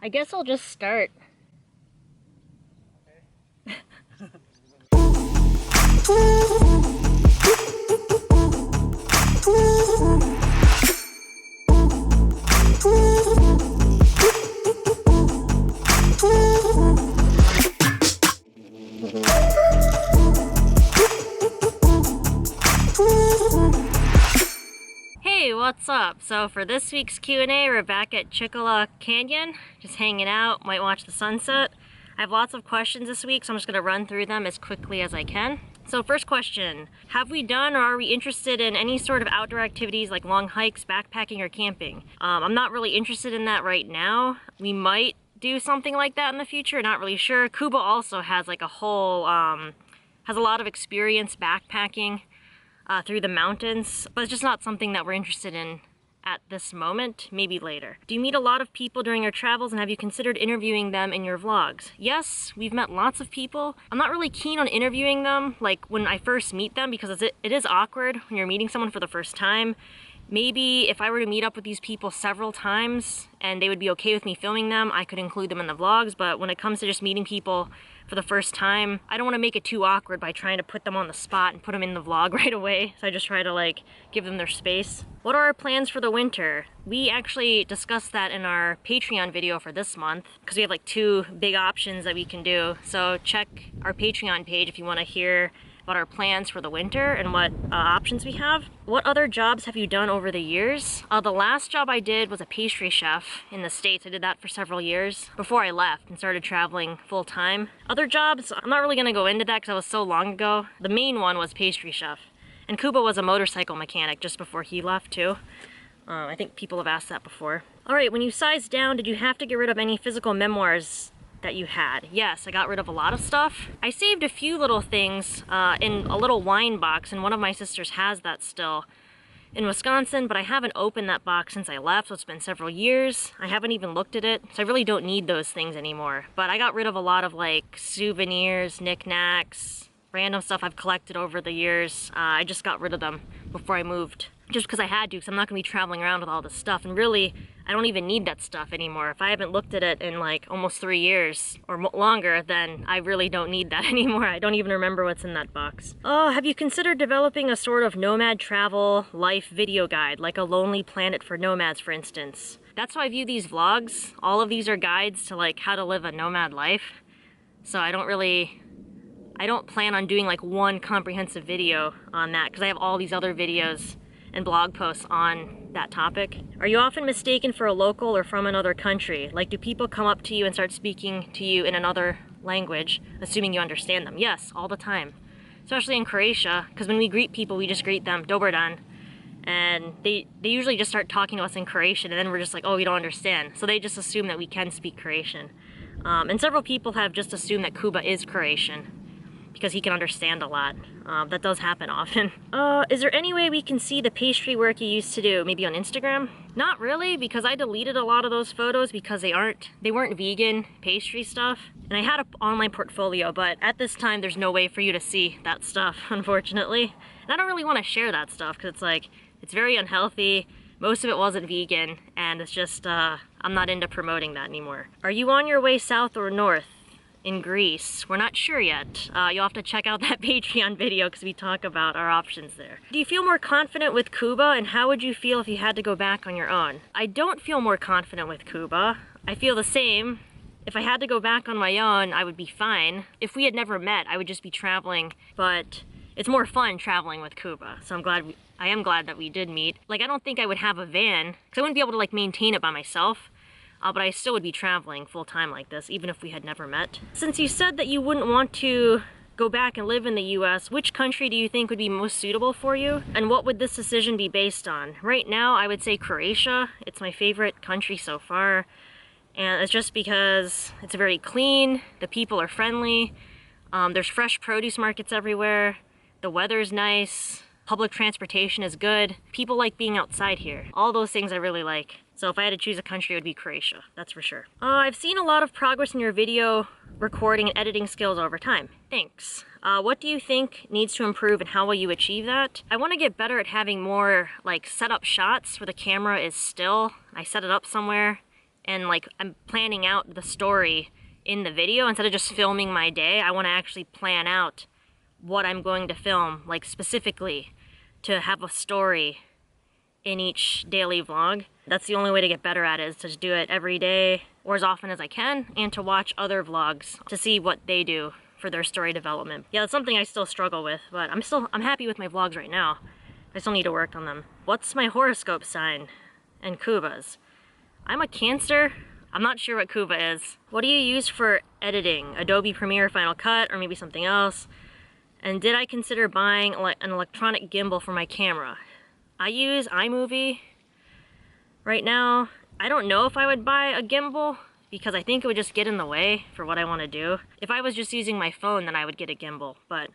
I guess I'll just start. Hey, what's up? So for this week's Q&A, we're back at Chicala Canyon, just hanging out, might watch the sunset. I have lots of questions this week, so I'm just gonna run through them as quickly as I can. So first question, have we done or are we interested in any sort of outdoor activities like long hikes, backpacking, or camping? I'm not really interested in that right now. We might do something like that in the future, not really sure. Kuba also has like a whole, has a lot of experience backpacking through the mountains, but it's just not something that we're interested in at this moment, maybe later. Do you meet a lot of people during your travels, and have you considered interviewing them in your vlogs? Yes, we've met lots of people. I'm not really keen on interviewing them like when I first meet them, because it is awkward when you're meeting someone for the first time. Maybe if I were to meet up with these people several times and they would be okay with me filming them, I could include them in the vlogs, but when it comes to just meeting people for the first time, I don't want to make it too awkward by trying to put them on the spot and put them in the vlog right away. So I just try to like give them their space. What are our plans for the winter? We actually discussed that in our Patreon video for this month because we have like 2 big options that we can do. So check our Patreon page if you want to hear about our plans for the winter and what options we have. What other jobs have you done over the years? The last job I did was a pastry chef in the States. I did that for several years before I left and started traveling full time. Other jobs, I'm not really gonna go into that because that was so long ago. The main one was pastry chef. And Kuba was a motorcycle mechanic just before he left too. I think people have asked that before. All right, when you sized down, did you have to get rid of any physical memoirs that you had? Yes, I got rid of a lot of stuff. I saved a few little things in a little wine box, and one of my sisters has that still in Wisconsin, but I haven't opened that box since I left, so it's been several years. I haven't even looked at it, so I really don't need those things anymore. But I got rid of a lot of like souvenirs, knickknacks, random stuff I've collected over the years. I just got rid of them before I moved, just because I had to, because I'm not gonna be traveling around with all this stuff, and really, I don't even need that stuff anymore. If I haven't looked at it in like almost 3 years or longer, then I really don't need that anymore. I don't even remember what's in that box. Oh, have you considered developing a sort of nomad travel life video guide, like a Lonely Planet for Nomads, for instance? That's how I view these vlogs. All of these are guides to like how to live a nomad life. So I don't plan on doing like one comprehensive video on that because I have all these other videos and blog posts on that topic. Are you often mistaken for a local or from another country? Like, do people come up to you and start speaking to you in another language, assuming you understand them? Yes, all the time. Especially in Croatia, because when we greet people, we just greet them, Dobar dan. And they usually just start talking to us in Croatian, and then we're just like, oh, we don't understand. So they just assume that we can speak Croatian. And several people have just assumed that Kuba is Croatian, because he can understand a lot. That does happen often. Is there any way we can see the pastry work you used to do, maybe on Instagram? Not really, because I deleted a lot of those photos because they weren't vegan pastry stuff. And I had an online portfolio, but at this time there's no way for you to see that stuff, unfortunately. And I don't really want to share that stuff because it's like, it's very unhealthy. Most of it wasn't vegan, and it's just, I'm not into promoting that anymore. Are you on your way south or north? In Greece. We're not sure yet. You'll have to check out that Patreon video because we talk about our options there. Do you feel more confident with Kuba, and how would you feel if you had to go back on your own? I don't feel more confident with Kuba. I feel the same. If I had to go back on my own, I would be fine. If we had never met, I would just be traveling, but it's more fun traveling with Kuba, so I am glad that we did meet. Like, I don't think I would have a van, because I wouldn't be able to like maintain it by myself. But I still would be traveling full-time like this, even if we had never met. Since you said that you wouldn't want to go back and live in the US, which country do you think would be most suitable for you? And what would this decision be based on? Right now, I would say Croatia. It's my favorite country so far. And it's just because it's very clean, the people are friendly, there's fresh produce markets everywhere, the weather's nice, public transportation is good, people like being outside here. All those things I really like. So if I had to choose a country, it would be Croatia, that's for sure. I've seen a lot of progress in your video recording and editing skills over time. Thanks. What do you think needs to improve and how will you achieve that? I want to get better at having more like set up shots where the camera is still. I set it up somewhere and like I'm planning out the story in the video instead of just filming my day. I want to actually plan out what I'm going to film, like specifically to have a story in each daily vlog. That's the only way to get better at it, is to just do it every day or as often as I can, and to watch other vlogs to see what they do for their story development. Yeah, that's something I still struggle with, but I'm happy with my vlogs right now. I still need to work on them. What's my horoscope sign? And Kuba's. I'm a Cancer. I'm not sure what Kuba is. What do you use for editing? Adobe Premiere, Final Cut, or maybe something else? And did I consider buying an electronic gimbal for my camera? I use iMovie right now. I don't know if I would buy a gimbal because I think it would just get in the way for what I want to do. If I was just using my phone, then I would get a gimbal, but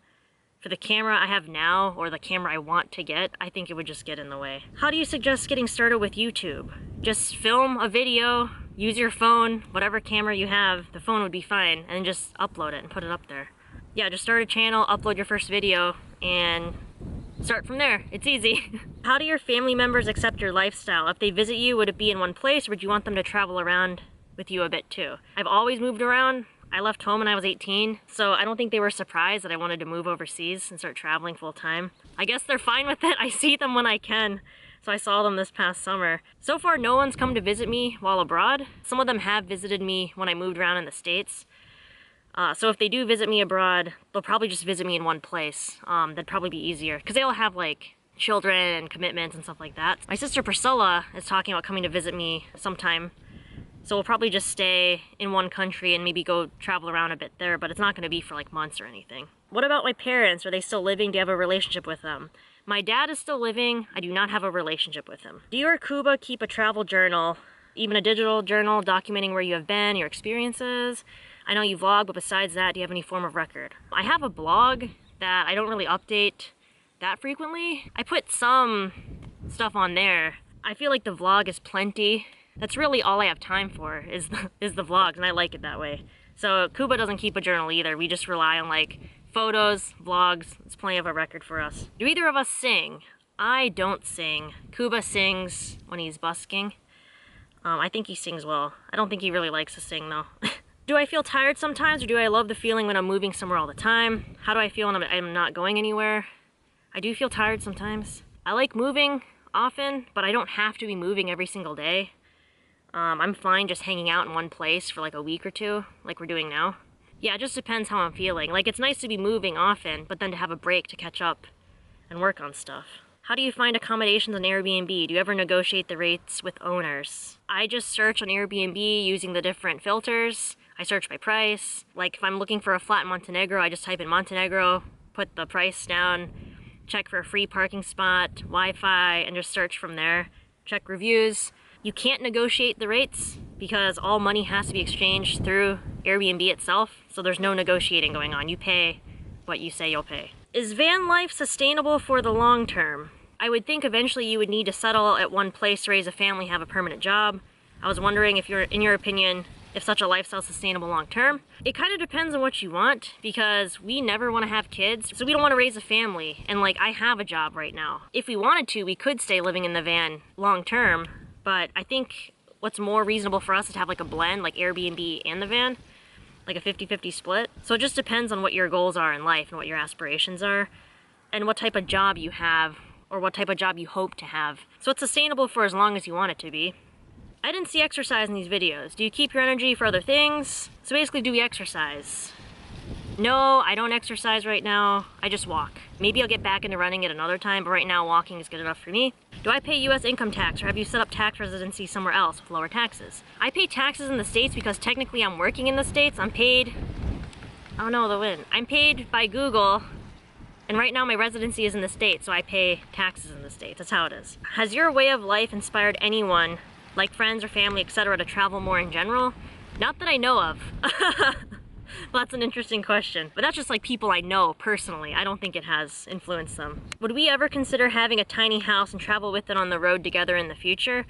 for the camera I have now, or the camera I want to get, I think it would just get in the way. How do you suggest getting started with YouTube? Just film a video, use your phone, whatever camera you have, the phone would be fine, and then just upload it and put it up there. Yeah, just start a channel, upload your first video, and start from there. It's easy. How do your family members accept your lifestyle? If they visit you, would it be in one place, or would you want them to travel around with you a bit too? I've always moved around. I left home when I was 18, so I don't think they were surprised that I wanted to move overseas and start traveling full time. I guess they're fine with it. I see them when I can, so I saw them this past summer. So far, no one's come to visit me while abroad. Some of them have visited me when I moved around in the States. So if they do visit me abroad, they'll probably just visit me in one place. That'd probably be easier, because they all have like children and commitments and stuff like that. My sister Priscilla is talking about coming to visit me sometime. So we'll probably just stay in one country and maybe go travel around a bit there, but it's not going to be for like months or anything. What about my parents? Are they still living? Do you have a relationship with them? My dad is still living. I do not have a relationship with him. Do you or Kuba keep a travel journal, even a digital journal, documenting where you have been, your experiences? I know you vlog, but besides that, do you have any form of record? I have a blog that I don't really update that frequently. I put some stuff on there. I feel like the vlog is plenty. That's really all I have time for is the vlogs, and I like it that way. So Kuba doesn't keep a journal either. We just rely on like photos, vlogs. It's plenty of a record for us. Do either of us sing? I don't sing. Kuba sings when he's busking. I think he sings well. I don't think he really likes to sing though. Do I feel tired sometimes, or do I love the feeling when I'm moving somewhere all the time? How do I feel when I'm not going anywhere? I do feel tired sometimes. I like moving often, but I don't have to be moving every single day. I'm fine just hanging out in one place for like a week or two, like we're doing now. Yeah, it just depends how I'm feeling. Like, it's nice to be moving often, but then to have a break to catch up and work on stuff. How do you find accommodations on Airbnb? Do you ever negotiate the rates with owners? I just search on Airbnb using the different filters. I search by price. Like, if I'm looking for a flat in Montenegro, I just type in Montenegro, put the price down, check for a free parking spot, Wi-Fi, and just search from there. Check reviews. You can't negotiate the rates because all money has to be exchanged through Airbnb itself, so there's no negotiating going on. You pay what you say you'll pay. Is van life sustainable for the long term? I would think eventually you would need to settle at one place, raise a family, have a permanent job. I was wondering if in your opinion, if such a lifestyle is sustainable long term. It kind of depends on what you want, because we never want to have kids, so we don't want to raise a family, and like, I have a job right now. If we wanted to, we could stay living in the van long term. But I think what's more reasonable for us is to have like a blend, like Airbnb and the van, like a 50-50 split. So it just depends on what your goals are in life and what your aspirations are, and what type of job you have, or what type of job you hope to have. So it's sustainable for as long as you want it to be. I didn't see exercise in these videos. Do you keep your energy for other things? So basically, do we exercise? No, I don't exercise right now. I just walk. Maybe I'll get back into running at another time, but right now walking is good enough for me. Do I pay US income tax, or have you set up tax residency somewhere else with lower taxes? I pay taxes in the States because technically I'm working in the States. I'm paid, oh no, the wind. I'm paid by Google, and right now my residency is in the States, so I pay taxes in the States. That's how it is. Has your way of life inspired anyone, like friends or family, etc., to travel more in general? Not that I know of. Well, that's an interesting question. But that's just like people I know personally. I don't think it has influenced them. Would we ever consider having a tiny house and travel with it on the road together in the future?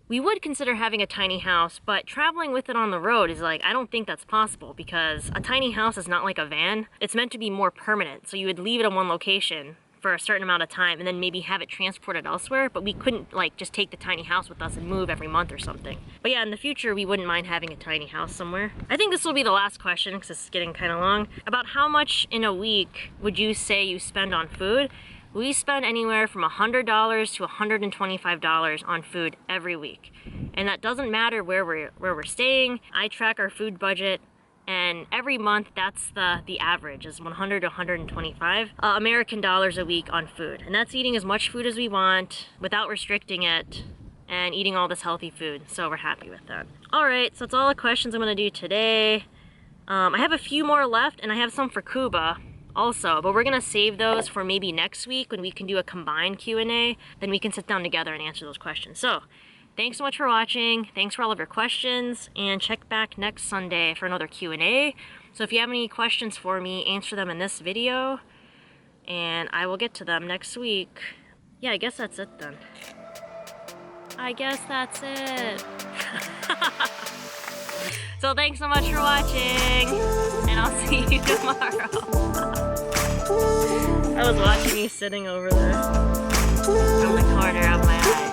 We would consider having a tiny house, but traveling with it on the road is like, I don't think that's possible, because a tiny house is not like a van. It's meant to be more permanent, so you would leave it in one location for a certain amount of time and then maybe have it transported elsewhere, but we couldn't like just take the tiny house with us and move every month or something. But yeah, in the future, we wouldn't mind having a tiny house somewhere. I think this will be the last question because it's getting kind of long. About how much in a week would you say you spend on food? We spend anywhere from $100 to $125 on food every week. And that doesn't matter where we're staying. I track our food budget, and every month that's the average is 100 to 125 American dollars a week on food. And that's eating as much food as we want without restricting it and eating all this healthy food. So we're happy with that. All right, so that's all the questions I'm gonna do today. I have a few more left, and I have some for Cuba also, but we're gonna save those for maybe next week when we can do a combined Q&A. Then we can sit down together and answer those questions. So thanks so much for watching. Thanks for all of your questions, and check back next Sunday for another Q&A. So if you have any questions for me, answer them in this video, and I will get to them next week. Yeah, I guess that's it then. I guess that's it. So thanks so much for watching, and I'll see you tomorrow. I was watching you sitting over there from the corner of my eye.